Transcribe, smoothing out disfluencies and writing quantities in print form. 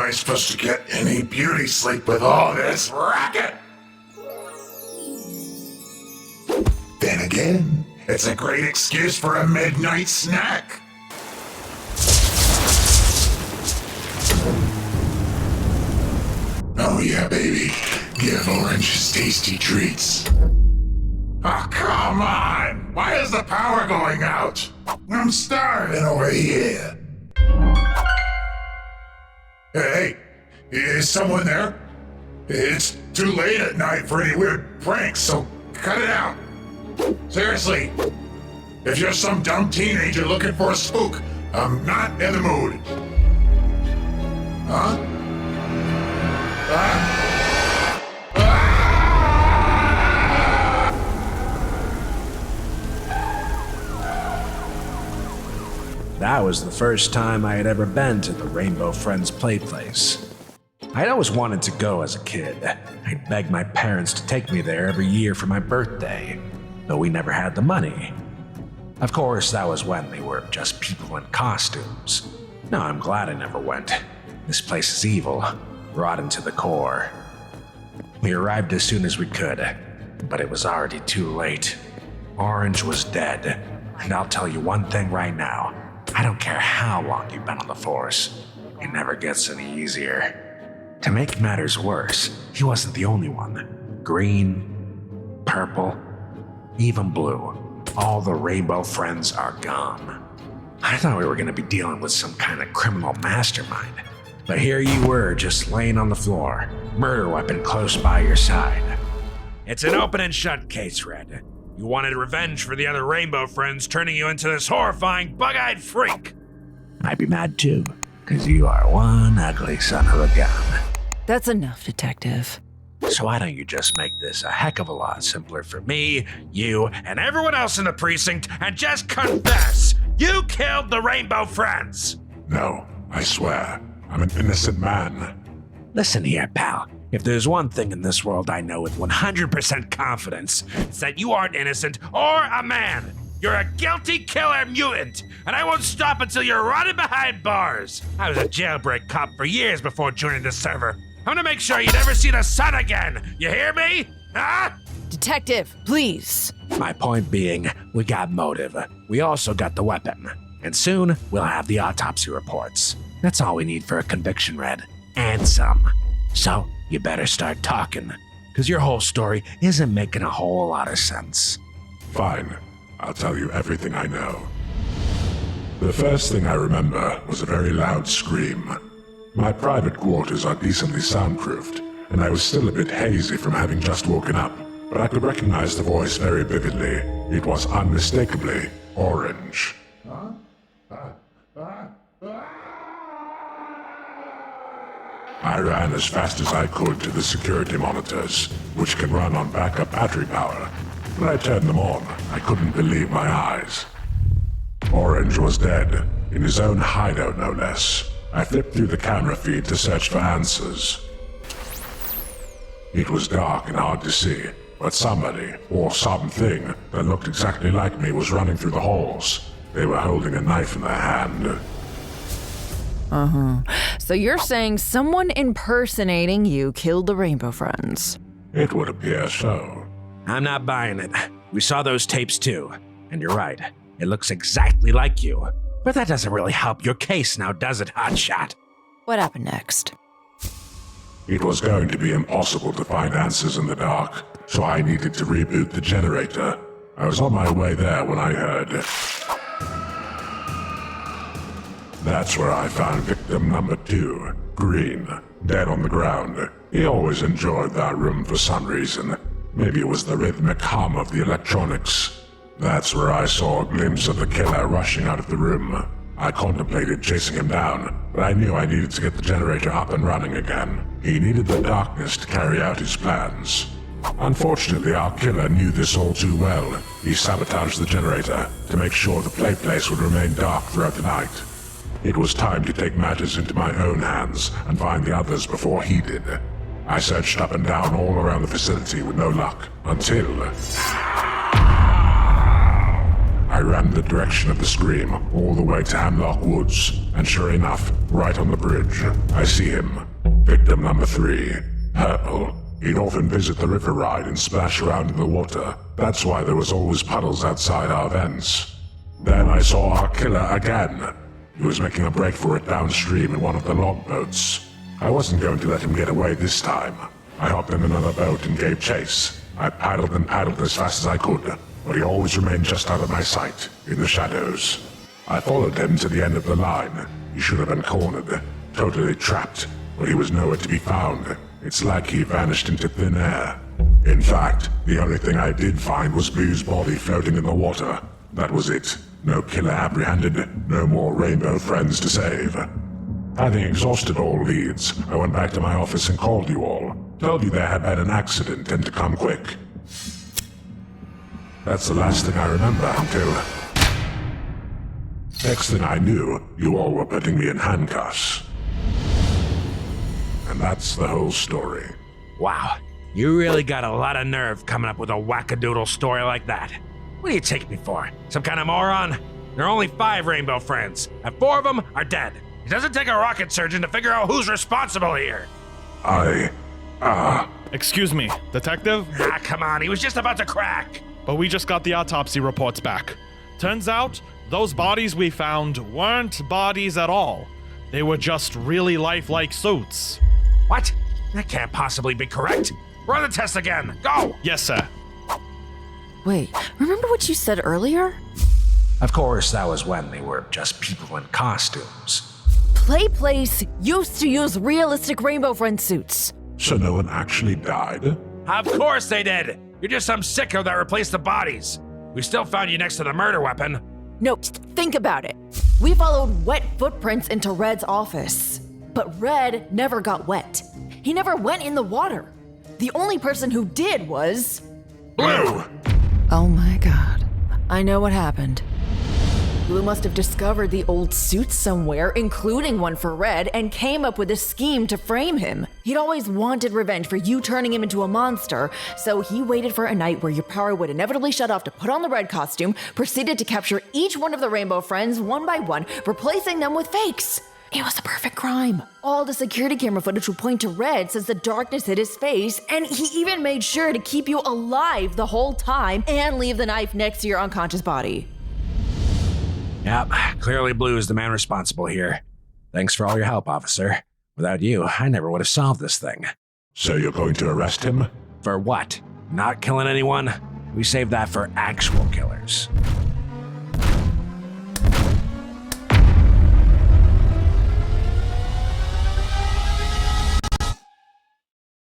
I supposed to get any beauty sleep with all this racket? Then again, it's a great excuse for a midnight snack. Oh yeah, baby. Give Orange his tasty treats. Oh, come on! Why is the power going out? I'm starving over here. Hey, is someone there? It's too late at night for any weird pranks, so cut it out. Seriously, if you're some dumb teenager looking for a spook, I'm not in the mood. Huh? That was the first time I had ever been to the Rainbow Friends play place. I'd always wanted to go as a kid. I'd beg my parents to take me there every year for my birthday, though we never had the money. Of course, that was when they were just people in costumes. No, I'm glad I never went. This place is evil, rotten to the core. We arrived as soon as we could, but it was already too late. Orange was dead, and I'll tell you one thing right now. I don't care how long you've been on the force. It never gets any easier. To make matters worse, he wasn't the only one. Green, purple, even blue. All the Rainbow Friends are gone. I thought we were going to be dealing with some kind of criminal mastermind. But here you were, just laying on the floor, murder weapon close by your side. It's an open and shut case, Red. You wanted revenge for the other Rainbow Friends turning you into this horrifying, bug-eyed freak. I'd be mad too, because you are one ugly son of a gun. That's enough, Detective. So why don't you just make this a heck of a lot simpler for me, you, and everyone else in the precinct, and just confess! You killed the Rainbow Friends! No, I swear. I'm an innocent man. Listen here, pal. If there's one thing in this world I know with 100% confidence, it's that you aren't innocent or a man. You're a guilty killer mutant, and I won't stop until you're rotting behind bars. I was a jailbreak cop for years before joining this server. I'm gonna make sure you never see the sun again. You hear me? Huh? Detective, please. My point being, we got motive. We also got the weapon. And soon, we'll have the autopsy reports. That's all we need for a conviction, Red. And some. So, you better start talking, because your whole story isn't making a whole lot of sense. Fine. I'll tell you everything I know. The first thing I remember was a very loud scream. My private quarters are decently soundproofed, and I was still a bit hazy from having just woken up, but I could recognize the voice very vividly. It was unmistakably Orange. I ran as fast as I could to the security monitors, which can run on backup battery power. When I turned them on, I couldn't believe my eyes. Orange was dead, in his own hideout no less. I flipped through the camera feed to search for answers. It was dark and hard to see, but somebody, or something, that looked exactly like me was running through the halls. They were holding a knife in their hand. So you're saying someone impersonating you killed the Rainbow Friends? It would appear so. I'm not buying it. We saw those tapes too. And you're right. It looks exactly like you. But that doesn't really help your case now, does it, Hotshot? What happened next? It was going to be impossible to find answers in the dark, so I needed to reboot the generator. I was on my way there when I heard... That's where I found victim number 2, Green, dead on the ground. He always enjoyed that room for some reason. Maybe it was the rhythmic hum of the electronics. That's where I saw a glimpse of the killer rushing out of the room. I contemplated chasing him down, but I knew I needed to get the generator up and running again. He needed the darkness to carry out his plans. Unfortunately, our killer knew this all too well. He sabotaged the generator to make sure the place would remain dark throughout the night. It was time to take matters into my own hands and find the others before he did. I searched up and down all around the facility with no luck, until... I I ran the direction of the scream all the way to Hemlock Woods, and sure enough, right on the bridge, I see him. Victim number 3, Purple. He'd often visit the river ride and splash around in the water. That's why there was always puddles outside our vents. Then I saw our killer again. He was making a break for it downstream in one of the logboats. I wasn't going to let him get away this time. I hopped in another boat and gave chase. I paddled and paddled as fast as I could, but he always remained just out of my sight, in the shadows. I followed him to the end of the line. He should have been cornered, totally trapped, but he was nowhere to be found. It's like he vanished into thin air. In fact, the only thing I did find was Blue's body floating in the water. That was it. No killer apprehended, no more rainbow friends to save. Having exhausted all leads, I went back to my office and called you all. Told you there had been an accident and to come quick. That's the last thing I remember until... Next thing I knew, you all were putting me in handcuffs. And that's the whole story. Wow, you really got a lot of nerve coming up with a wackadoodle story like that. What do you take me for? Some kind of moron? There are only 5 rainbow friends, and 4 of them are dead. It doesn't take a rocket surgeon to figure out who's responsible here. Excuse me, detective? Ah, come on, he was just about to crack. But we just got the autopsy reports back. Turns out, those bodies we found weren't bodies at all. They were just really lifelike suits. What? That can't possibly be correct. Run the test again. Go! Yes, sir. Wait, remember what you said earlier? Of course, that was when they were just people in costumes. Place used to use realistic Rainbow Friend suits. So no one actually died? Of course they did! You're just some sicko that replaced the bodies. We still found you next to the murder weapon. No, just think about it. We followed wet footprints into Red's office. But Red never got wet. He never went in the water. The only person who did was... Blue! Oh my god. I know what happened. Blue must have discovered the old suits somewhere, including one for Red, and came up with a scheme to frame him. He'd always wanted revenge for you turning him into a monster, so he waited for a night where your power would inevitably shut off to put on the Red costume, proceeded to capture each one of the Rainbow Friends one by one, replacing them with fakes. It was a perfect crime. All the security camera footage would point to Red since the darkness hid his face, and he even made sure to keep you alive the whole time and leave the knife next to your unconscious body. Yep, clearly Blue is the man responsible here. Thanks for all your help, officer. Without you, I never would have solved this thing. So you're going to arrest him? For what? Not killing anyone? We saved that for actual killers.